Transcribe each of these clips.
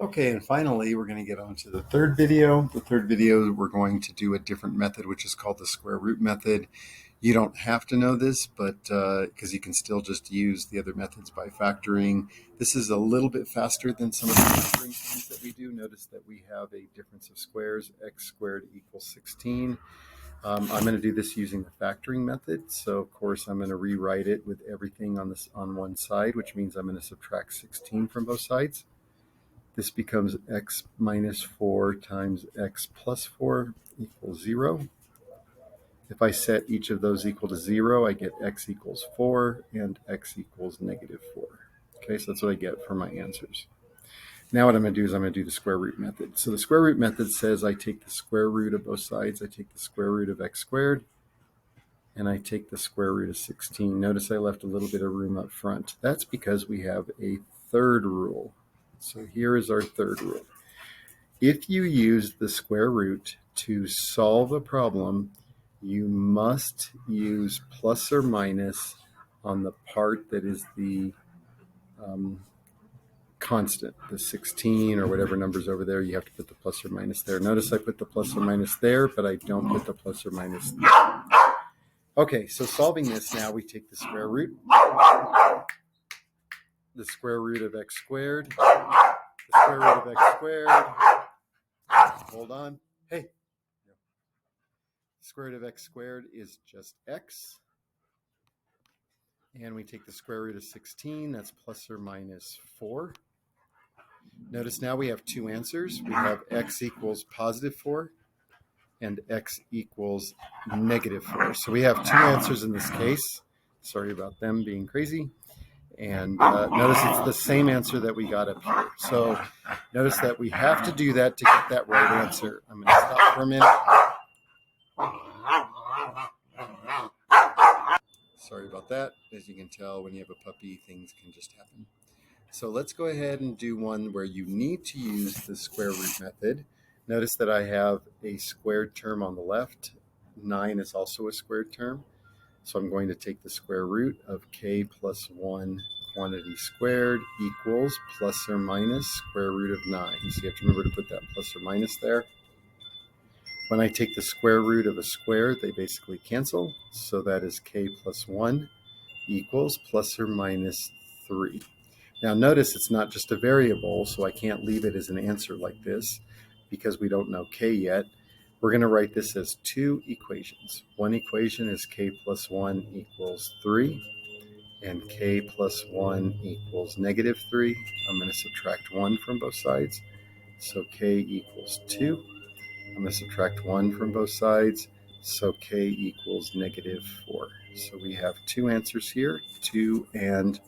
Okay, and finally, we're going to get on to the third video. The third video, we're going to do a different method, which is called the square root method. You don't have to know this, but because you can still just use the other methods by factoring. This is a little bit faster than some of the factoring things that we do. Notice that we have a difference of squares, x squared equals 16. I'm going to do this using the factoring method. So, of course, I'm going to rewrite it with everything on one side, which means I'm going to subtract 16 from both sides. This becomes x minus 4 times x plus 4 equals 0. If I set each of those equal to 0, I get x equals 4 and x equals negative 4. Okay, so that's what I get for my answers. Now what I'm going to do is I'm going to do the square root method. So the square root method says I take the square root of both sides. I take the square root of x squared, and I take the square root of 16. Notice I left a little bit of room up front. That's because we have a third rule. So here is our third rule. If you use the square root to solve a problem, you must use plus or minus on the part that is the constant, the 16 or whatever number's over there. You have to put the plus or minus there. Notice I put the plus or minus there, but I don't put the plus or minus there. Okay, so solving this now, we take the square root of x squared, the square root of x squared, hold on, hey, the square root of x squared is just x, and we take the square root of 16, that's plus or minus 4. Notice now we have two answers. We have x equals positive 4 and x equals negative 4. So we have two answers in this case. Sorry about them being crazy. And notice it's the same answer that we got up here. So notice that we have to do that to get that right answer. I'm going to stop for a minute. Sorry about that. As you can tell, when you have a puppy, things can just happen. So let's go ahead and do one where you need to use the square root method. Notice that I have a squared term on the left. 9 is also a squared term. So I'm going to take the square root of k plus 1 quantity squared equals plus or minus square root of 9. So you have to remember to put that plus or minus there. When I take the square root of a square, they basically cancel. So that is k plus 1 equals plus or minus 3. Now notice it's not just a variable, so I can't leave it as an answer like this because we don't know k yet. We're going to write this as two equations. One equation is k plus 1 equals 3, and k plus 1 equals negative 3. I'm going to subtract 1 from both sides, so k equals 2. I'm going to subtract 1 from both sides, so k equals negative 4. So we have two answers here, 2 and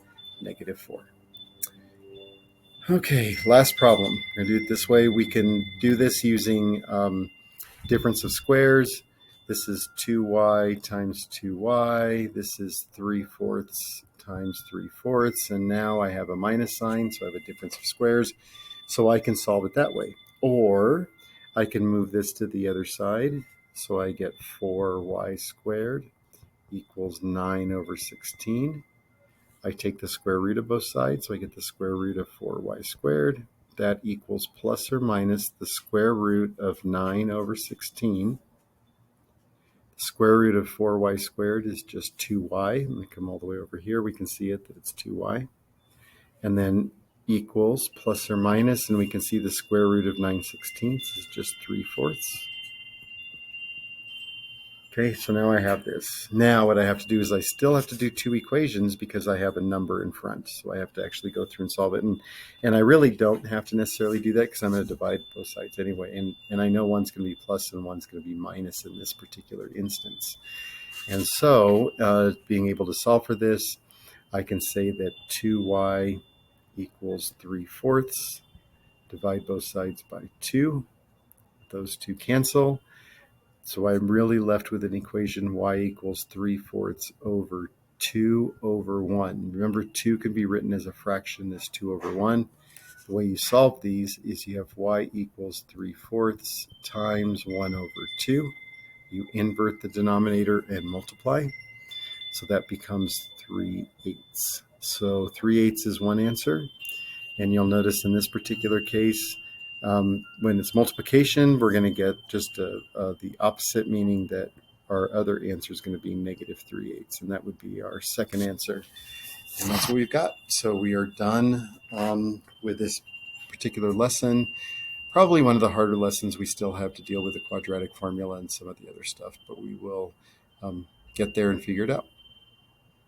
negative 4. Okay, last problem. We're going to do it this way. We can do this using difference of squares. This is 2y times 2y. This is 3/4 times 3/4. And now I have a minus sign, so I have a difference of squares. So I can solve it that way. Or I can move this to the other side. So I get 4y squared equals 9 over 16. I take the square root of both sides, so I get the square root of 4y squared. That equals plus or minus the square root of 9 over 16. The square root of 4y squared is just 2y. I'm going to come all the way over here. We can see it that it's 2y. And then equals plus or minus, and we can see the square root of 9/16 is just 3/4. Okay, so now I have this. Now what I have to do is I still have to do two equations because I have a number in front. So I have to actually go through and solve it. And I really don't have to necessarily do that because I'm going to divide both sides anyway. And I know one's going to be plus and one's going to be minus in this particular instance. And so being able to solve for this, I can say that 2y equals 3/4. Divide both sides by 2. Those two cancel. So I'm really left with an equation y equals 3/4 over 2 over 1. Remember, 2 can be written as a fraction as 2 over 1. The way you solve these is you have y equals 3/4 times 1 over 2. You invert the denominator and multiply. So that becomes 3/8. So 3/8 is one answer. And you'll notice in this particular case, when it's multiplication, we're going to get just the opposite, meaning that our other answer is going to be -3/8, and that would be our second answer. And that's what we've got. So we are done with this particular lesson. Probably one of the harder lessons. We still have to deal with the quadratic formula and some of the other stuff, but we will get there and figure it out.